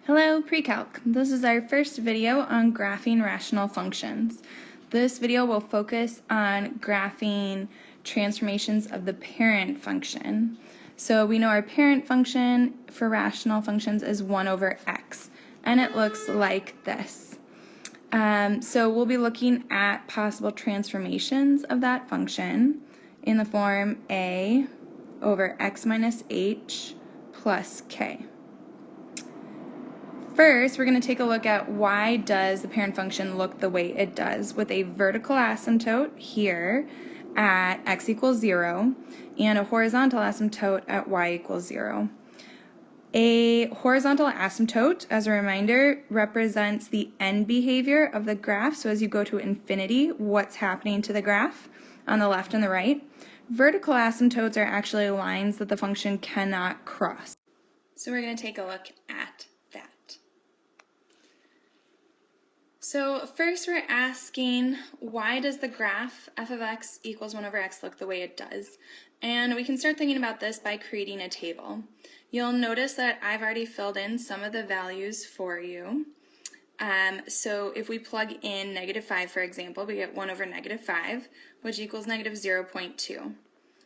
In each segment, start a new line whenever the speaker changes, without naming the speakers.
Hello, Pre-Calc. This is our first video on graphing rational functions. This video will focus on graphing transformations of the parent function. So we know our parent function for rational functions is 1 over x, and it looks like this. So we'll be looking at possible transformations of that function in the form a over x minus h plus k. First, we're going to take a look at why does the parent function look the way it does with a vertical asymptote here at x equals 0 and a horizontal asymptote at y equals 0. A horizontal asymptote, as a reminder, represents the end behavior of the graph. So as you go to infinity, what's happening to the graph on the left and the right. Vertical asymptotes are actually lines that the function cannot cross. So we're going to take a look at that. So first we're asking, why does the graph f of x equals 1 over x look the way it does? And we can start thinking about this by creating a table. You'll notice that I've already filled in some of the values for you. So if we plug in -5, for example, we get 1 over -5, which equals -0.2.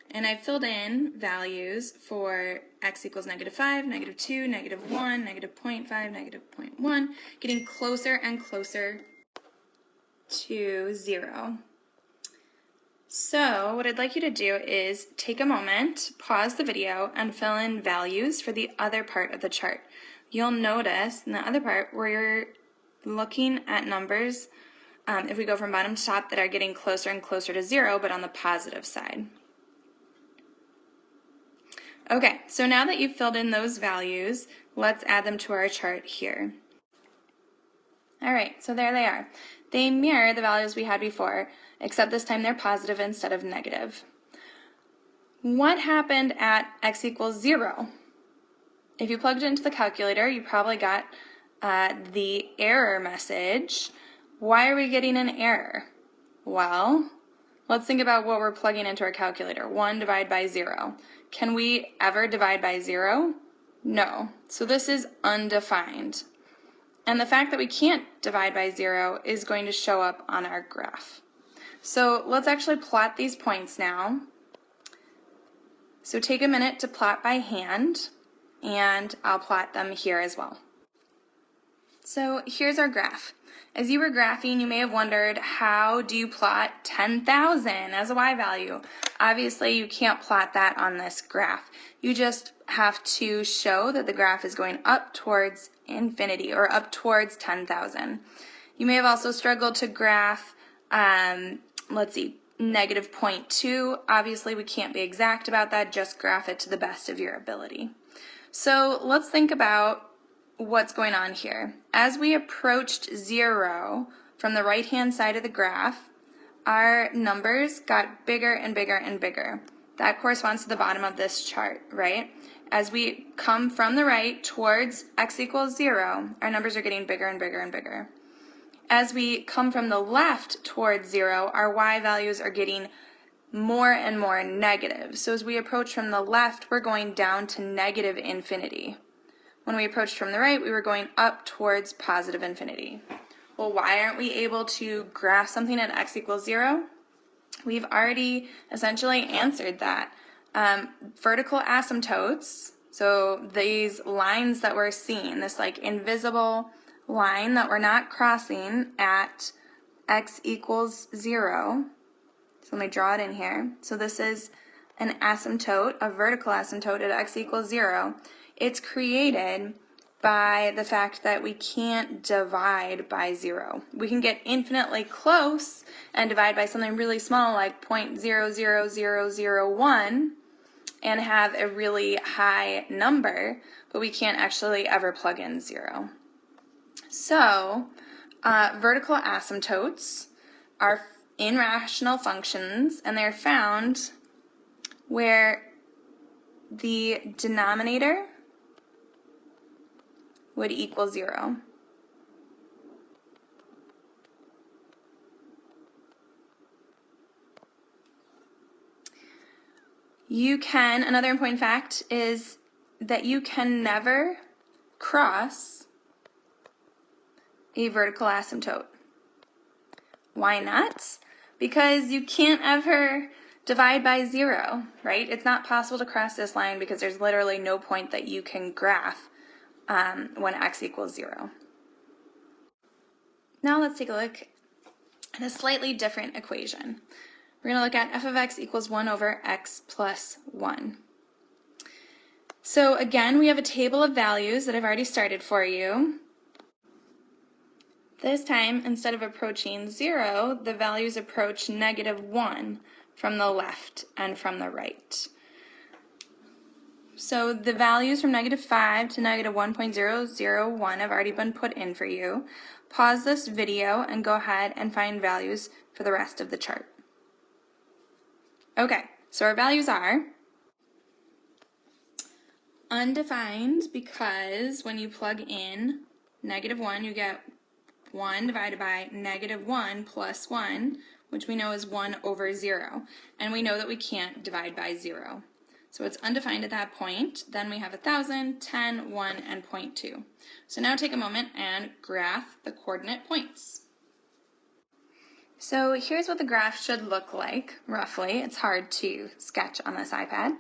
And I filled in values for x equals -5, -2, -1, -0.5, -0.1, getting closer and closer to 0. So what I'd like you to do is take a moment, pause the video, and fill in values for the other part of the chart. You'll notice in the other part where you're looking at numbers, if we go from bottom to top, that are getting closer and closer to 0, but on the positive side. Okay, so now that you've filled in those values, let's add them to our chart here. All right, so there they are. They mirror the values we had before, except this time they're positive instead of negative. What happened at x equals 0? If you plugged it into the calculator, you probably got the error message. Why are we getting an error? Well, let's think about what we're plugging into our calculator. 1 divided by 0. Can we ever divide by 0? No. So this is undefined. And the fact that we can't divide by 0 is going to show up on our graph. So let's actually plot these points now. So take a minute to plot by hand, and I'll plot them here as well. So here's our graph. As you were graphing, you may have wondered, how do you plot 10,000 as a y value? Obviously, you can't plot that on this graph. You just have to show that the graph is going up towards infinity, or up towards 10,000. You may have also struggled to graph, let's see, -0.2. Obviously, we can't be exact about that, just graph it to the best of your ability. So let's think about what's going on here. As we approached 0 from the right-hand side of the graph, our numbers got bigger and bigger and bigger. That corresponds to the bottom of this chart, right? As we come from the right towards x equals 0, our numbers are getting bigger and bigger and bigger. As we come from the left towards 0, our y values are getting more and more negative. So as we approach from the left, we're going down to negative infinity. When we approached from the right, we were going up towards positive infinity. Well, why aren't we able to graph something at x equals 0? We've already essentially answered that. Vertical asymptotes, so these lines that we're seeing, this like invisible line that we're not crossing at x equals 0. So let me draw it in here. So this is an asymptote, a vertical asymptote at x equals 0. It's created by the fact that we can't divide by 0. We can get infinitely close and divide by something really small like 0.00001 and have a really high number, but we can't actually ever plug in 0. So vertical asymptotes are in rational functions, and they're found where the denominator would equal 0. Another important fact is that you can never cross a vertical asymptote. Why not? Because you can't ever divide by 0, right? It's not possible to cross this line because there's literally no point that you can graph when x equals 0. Now let's take a look at a slightly different equation. We're going to look at f of x equals 1 over x plus 1. So again, we have a table of values that I've already started for you. This time, instead of approaching 0, the values approach -1 from the left and from the right. So the values from -5 to -1.001 have already been put in for you. Pause this video and go ahead and find values for the rest of the chart. Okay, so our values are undefined because when you plug in -1, you get 1 divided by -1 plus 1, which we know is 1 over 0. And we know that we can't divide by 0. So it's undefined at that point. Then we have 1,000, 10, 1, and 0.2. So now take a moment and graph the coordinate points. So here's what the graph should look like, roughly. It's hard to sketch on this iPad.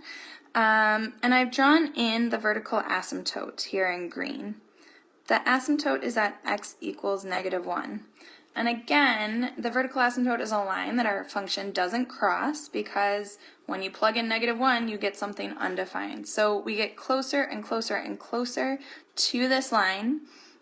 And I've drawn in the vertical asymptote here in green. The asymptote is at x equals -1. And again, the vertical asymptote is a line that our function doesn't cross because when you plug in -1, you get something undefined. So we get closer and closer and closer to this line.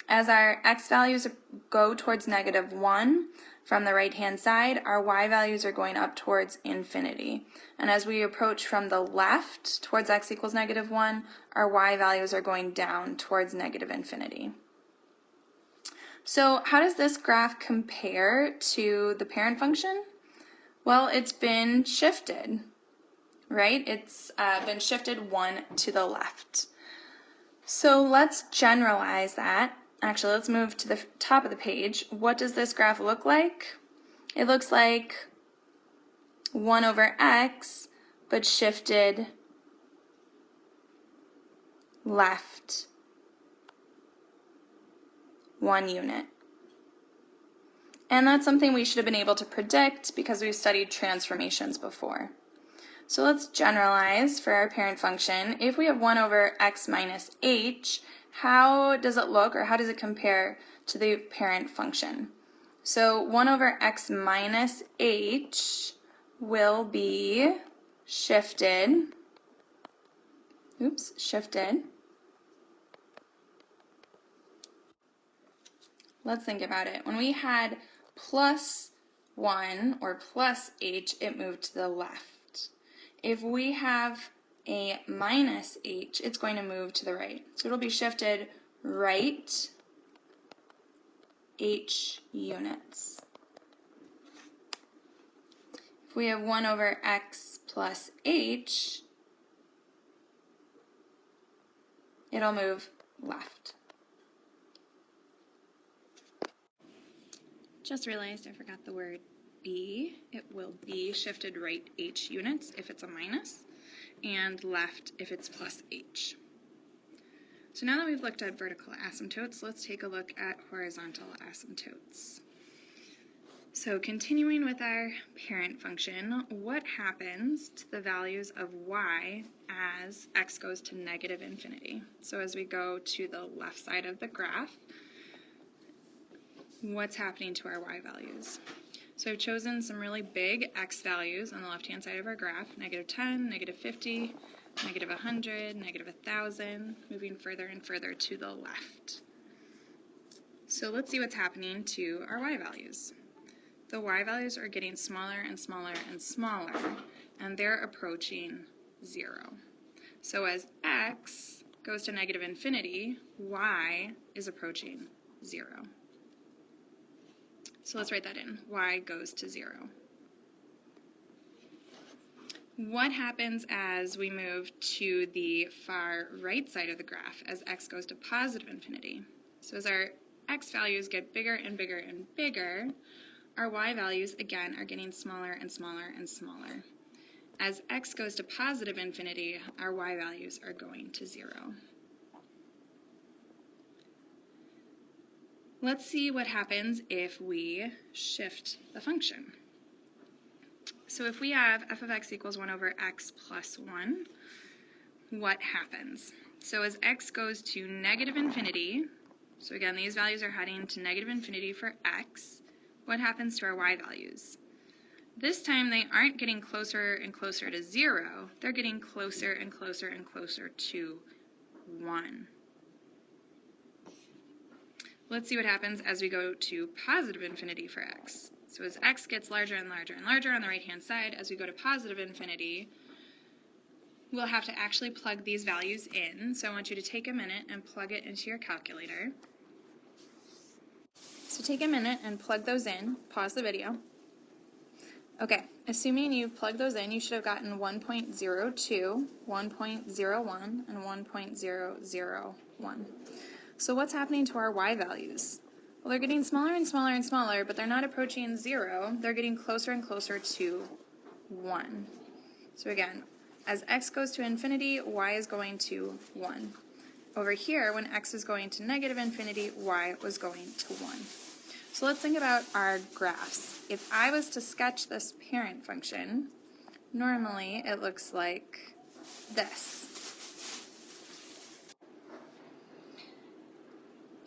As our x values go towards -1 from the right-hand side, our y values are going up towards infinity. And as we approach from the left towards x equals -1, our y values are going down towards -infinity. So how does this graph compare to the parent function? Well, it's been shifted, right? It's been shifted 1 to the left. So let's generalize that. Actually, let's move to the top of the page. What does this graph look like? It looks like 1 over x, but shifted left 1 unit. And that's something we should have been able to predict because we've studied transformations before. So let's generalize for our parent function. If we have 1 over x minus h, how does it look, or how does it compare to the parent function? So 1 over x minus h will be shifted, Let's think about it. When we had plus 1 or plus h, it moved to the left. If we have a minus h, it's going to move to the right. So it'll be shifted right h units. If we have 1 over x plus h, it'll move left. Just realized I forgot the word b. It will be shifted right h units if it's a minus, and left if it's plus h. So now that we've looked at vertical asymptotes, let's take a look at horizontal asymptotes. So continuing with our parent function, what happens to the values of y as x goes to -infinity? So as we go to the left side of the graph, what's happening to our y values? So I've chosen some really big x values on the left-hand side of our graph, -10, -50, -100, -1,000, moving further and further to the left. So let's see what's happening to our y values. The y values are getting smaller and smaller and smaller, and they're approaching 0. So as x goes to -infinity, y is approaching 0. So let's write that in. Y goes to 0. What happens as we move to the far right side of the graph as x goes to +infinity? So as our x values get bigger and bigger and bigger, our y values, again, are getting smaller and smaller and smaller. As x goes to +infinity, our y values are going to 0. Let's see what happens if we shift the function. So if we have f of x equals 1 over x plus 1, what happens? So as x goes to negative infinity, so again, these values are heading to negative infinity for x, what happens to our y values? This time they aren't getting closer and closer to 0, they're getting closer and closer and closer to 1. Let's see what happens as we go to positive infinity for x. So as x gets larger and larger and larger on the right-hand side, as we go to positive infinity, we'll have to actually plug these values in. So I want you to take a minute and plug it into your calculator. So take a minute and plug those in. Pause the video. Okay, assuming you plug those in, you should have gotten 1.02, 1.01, and 1.001. So what's happening to our y values? Well, they're getting smaller and smaller and smaller, but they're not approaching 0. They're getting closer and closer to 1. So again, as x goes to infinity, y is going to 1. Over here, when x is going to negative infinity, y was going to 1. So let's think about our graphs. If I was to sketch this parent function, normally it looks like this.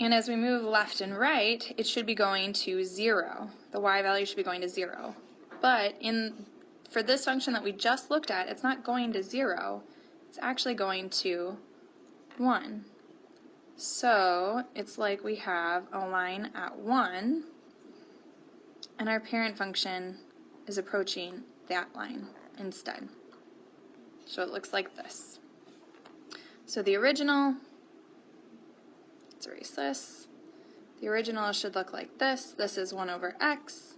And as we move left and right, it should be going to 0. The y value should be going to 0. But for this function that we just looked at, it's not going to 0. It's actually going to 1. So it's like we have a line at 1, and our parent function is approaching that line instead. So it looks like this. So the original, let's erase this. The original should look like this. This is 1 over x.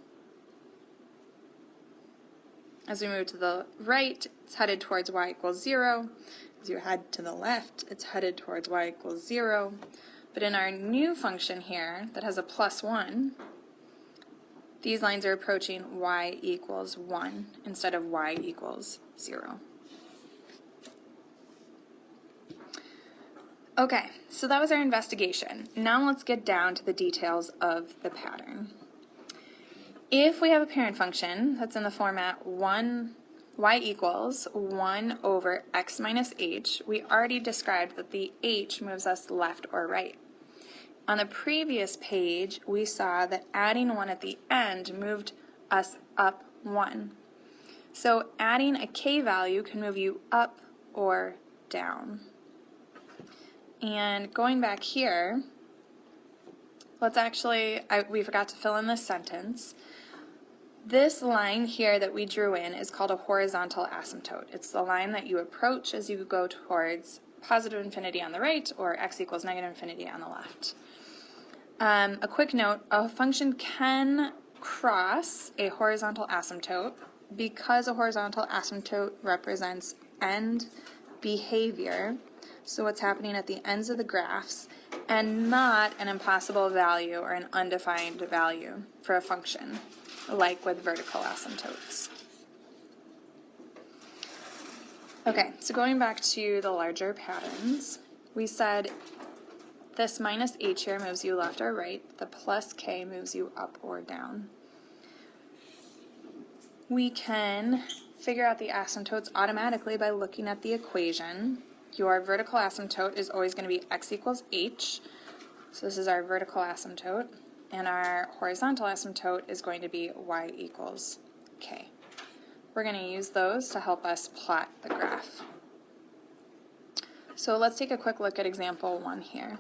As we move to the right, it's headed towards y equals 0. As you head to the left, it's headed towards y equals 0. But in our new function here that has a plus 1, these lines are approaching y equals 1 instead of y equals 0. Okay, so that was our investigation. Now let's get down to the details of the pattern. If we have a parent function that's in the format y equals 1 over x minus h, we already described that the h moves us left or right. On the previous page, we saw that adding 1 at the end moved us up 1. So adding a k value can move you up or down. And going back here, let's actually, we forgot to fill in this sentence. This line here that we drew in is called a horizontal asymptote. It's the line that you approach as you go towards positive infinity on the right or x equals negative infinity on the left. A quick note, a function can cross a horizontal asymptote because a horizontal asymptote represents end behavior, so what's happening at the ends of the graphs, and not an impossible value or an undefined value for a function, like with vertical asymptotes. Okay, so going back to the larger patterns, we said this minus h here moves you left or right, the plus k moves you up or down. We can figure out the asymptotes automatically by looking at the equation. Your vertical asymptote is always going to be x equals h, so this is our vertical asymptote, and our horizontal asymptote is going to be y equals k. We're going to use those to help us plot the graph. So let's take a quick look at example 1 here.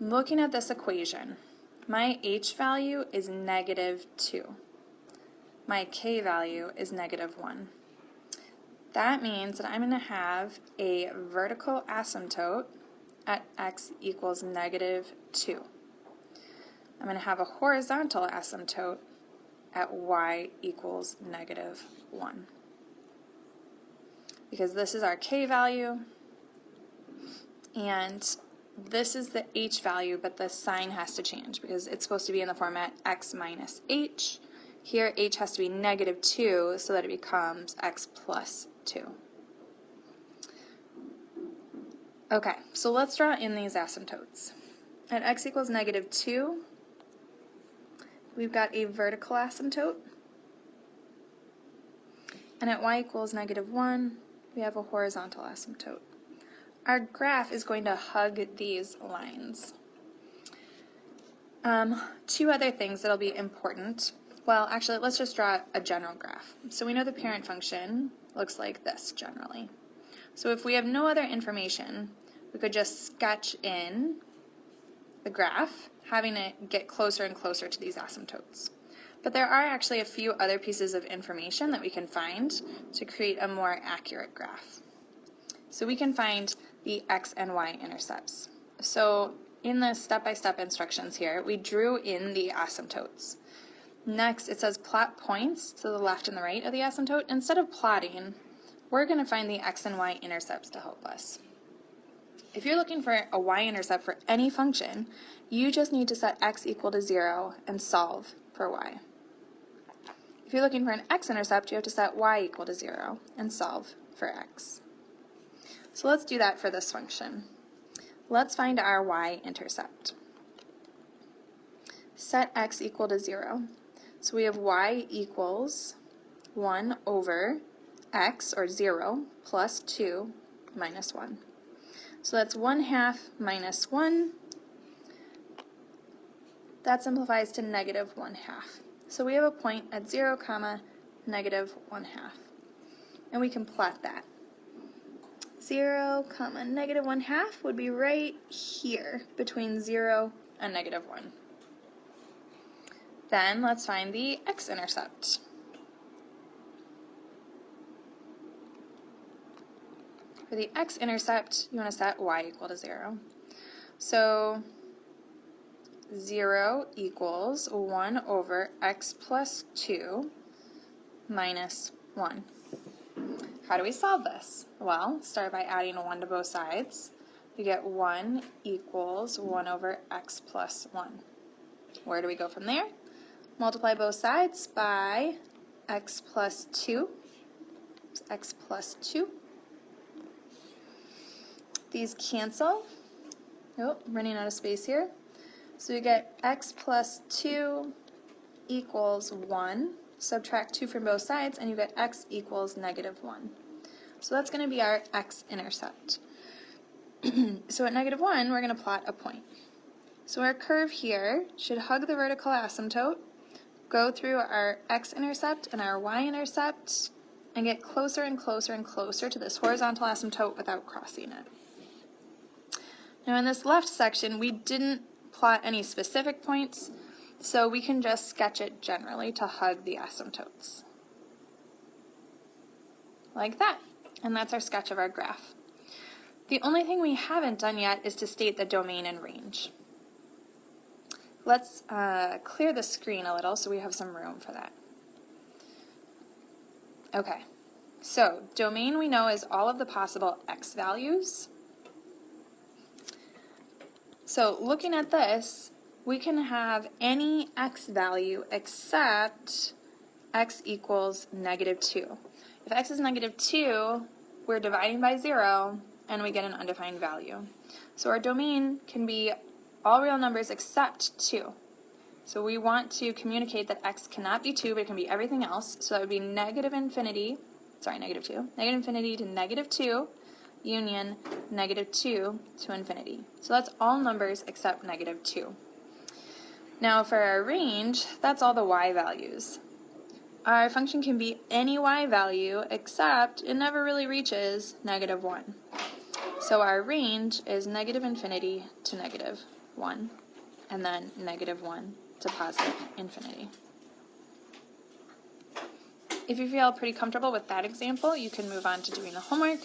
Looking at this equation, my h value is -2. My k value is -1. That means that I'm going to have a vertical asymptote at x equals -2. I'm going to have a horizontal asymptote at y equals -1. Because this is our k value, and this is the h value, but the sign has to change because it's supposed to be in the format x minus h. Here h has to be -2 so that it becomes x plus 2. Okay, so let's draw in these asymptotes. at x equals -2, we've got a vertical asymptote. And at y equals -1, we have a horizontal asymptote. Our graph is going to hug these lines. Two other things that'll be important. Well, actually, let's just draw a general graph. So we know the parent function looks like this generally. So if we have no other information, we could just sketch in the graph, having it get closer and closer to these asymptotes. But there are actually a few other pieces of information that we can find to create a more accurate graph. So we can find the x and y intercepts. So in the step-by-step instructions here, we drew in the asymptotes. Next, it says plot points to the left and the right of the asymptote. Instead of plotting, we're going to find the x and y intercepts to help us. If you're looking for a y-intercept for any function, you just need to set x equal to 0 and solve for y. If you're looking for an x-intercept, you have to set y equal to 0 and solve for x. So let's do that for this function. Let's find our y-intercept. Set x equal to 0. So we have y equals 1 over x, or 0, plus 2 minus 1. So that's 1/2 minus 1. That simplifies to -1/2. So we have a point at 0, -1/2. And we can plot that. 0, -1/2 would be right here between 0 and -1. Then let's find the x-intercept. For the x-intercept, you want to set y equal to 0. So 0 equals 1 over x plus 2 minus 1. How do we solve this? Well, start by adding a 1 to both sides. We get 1 equals 1 over x plus 1. Where do we go from there? Multiply both sides by x plus 2. It's x plus 2. These cancel. Oh, I'm running out of space here. So we get x plus 2 equals 1. Subtract 2 from both sides, and you get x equals -1. So that's going to be our x-intercept. So at -1, we're going to plot a point. So our curve here should hug the vertical asymptote, go through our x-intercept and our y-intercept, and get closer and closer and closer to this horizontal asymptote without crossing it. Now in this left section, we didn't plot any specific points, so we can just sketch it generally to hug the asymptotes. Like that. And that's our sketch of our graph. The only thing we haven't done yet is to state the domain and range. Let's clear the screen a little so we have some room for that. Okay, so domain we know is all of the possible x values. So looking at this, we can have any x value except x equals -2. If x is -2, we're dividing by 0, and we get an undefined value. So our domain can be all real numbers except 2. So we want to communicate that x cannot be 2, but it can be everything else. So that would be -infinity to -2, union -2 to infinity. So that's all numbers except -2. Now for our range, that's all the y values. Our function can be any y value except it never really reaches -1. So our range is -infinity to -1, and then -1 to +infinity. If you feel pretty comfortable with that example, you can move on to doing the homework.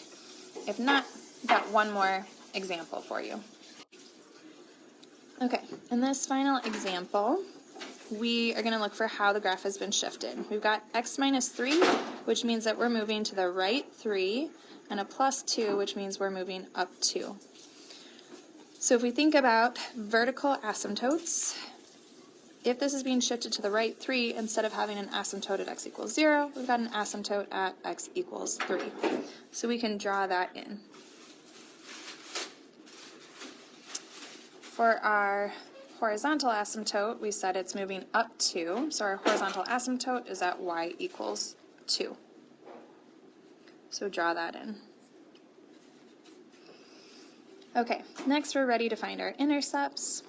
If not, I've got one more example for you. Okay, in this final example, we are going to look for how the graph has been shifted. We've got x minus 3, which means that we're moving to the right 3, and a +2, which means we're moving up 2. So if we think about vertical asymptotes, if this is being shifted to the right 3, instead of having an asymptote at x equals 0, we've got an asymptote at x equals 3. So we can draw that in. For our horizontal asymptote, we said it's moving up 2, so our horizontal asymptote is at y equals 2. So draw that in. Okay, next we're ready to find our intercepts.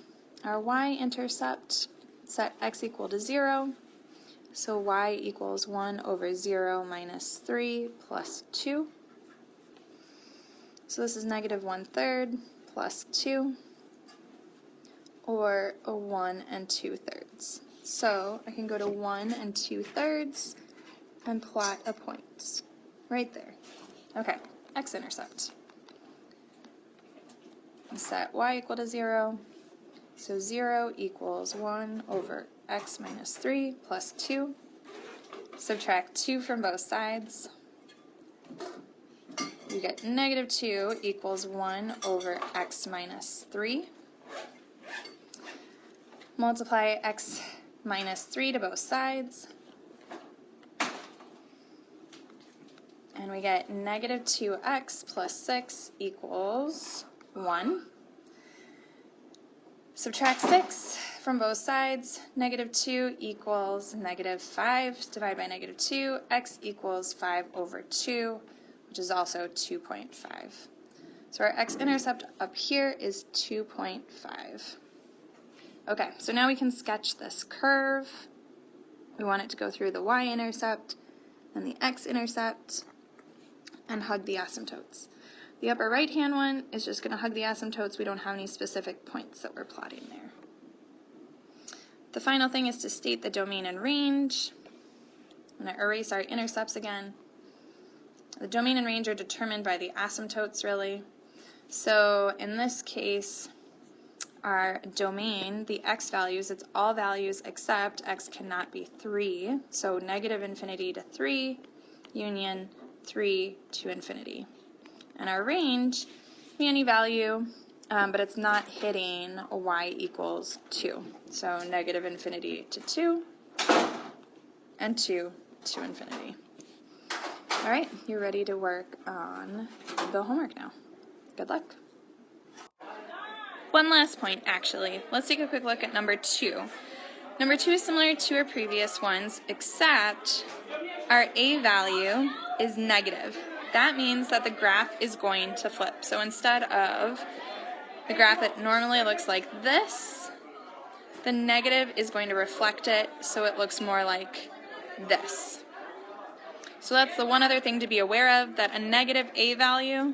Our y-intercept, set x equal to 0, so y equals 1 over 0 minus 3 plus 2. So this is negative 1/3 plus 2, or a 1 2/3. So I can go to 1 2/3 and plot a point right there. Okay, x-intercept. Set y equal to 0, so 0 equals 1 over x minus 3 plus 2. Subtract 2 from both sides. You get negative 2 equals 1 over x minus 3. Multiply x minus 3 to both sides. And we get negative 2x plus 6 equals 1. Subtract 6 from both sides. Negative 2 equals negative 5. Divide by negative 2. X equals 5 over 2, which is also 2.5. So our x-intercept up here is 2.5. Okay, so now we can sketch this curve. We want it to go through the y-intercept and the x-intercept and hug the asymptotes. The upper right-hand one is just going to hug the asymptotes. We don't have any specific points that we're plotting there. The final thing is to state the domain and range. I'm going to erase our intercepts again. The domain and range are determined by the asymptotes, really. So in this case, our domain, the x values, it's all values except x cannot be 3. So negative infinity to 3, union 3 to infinity. And our range can be any value, but it's not hitting y equals 2. So negative infinity to 2, and 2 to infinity. All right, you're ready to work on the homework now. Good luck. One last point, actually. Let's take a quick look at number 2. Number 2 is similar to our previous ones, except our a value is negative. That means that the graph is going to flip. So instead of the graph that normally looks like this, the negative is going to reflect it, so it looks more like this. So that's the one other thing to be aware of, that a negative a value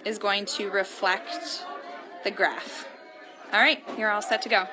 is going to reflect the graph. All right, you're all set to go.